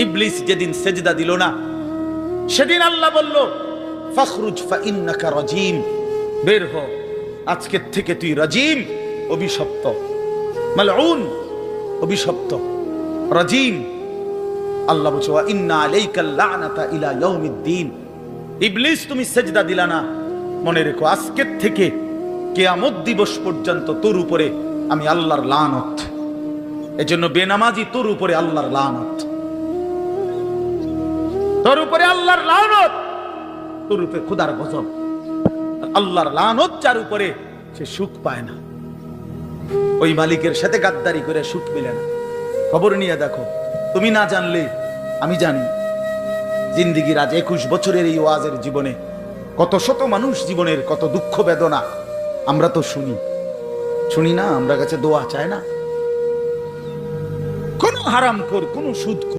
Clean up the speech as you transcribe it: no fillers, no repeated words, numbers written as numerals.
ইবলিস যেদিন সেজদা দিল না, সেদিন আল্লাহ বলল ফাখরুজ ফাইন্নাকা রাজিম, বের হ, আজকের থেকে তুই রাজিম, অভিশপ্ত, মালউন, অভিশপ্ত, রাজিম। আল্লাহ বলছে ওয়া ইন্না আলাইকাল লা'নাতা ইলা ইয়াউমিদ্দিন। ইবলিস তুমি সেজদা দিলা না, মনে রেখো আজকের থেকে কিয়ামত দিবস পর্যন্ত তোর উপরে আমি আল্লাহর লানত। এজন্য বেনামাজি তোর উপরে আল্লাহর লানত, তোর উপরে আল্লাহর লানত, তোর উপরে খোদার গজব। আল্লাহর লানত যার উপরে, সে সুখ পায় না। ওই মালিকের সাথে গাদ্দারি করে সুখ মিলে না। খবর নিয়ে দেখো, তুমি না জানলে আমি জানি। জিন্দিগির আজ 21 বছরের এই ওয়াজের জীবনে কত শত মানুষ জীবনের কত দুঃখ বেদনা আমরা তো শুনি না। আমরা কাছে দোয়া চায় না। কোন হারামখোর, কোন সুদখোর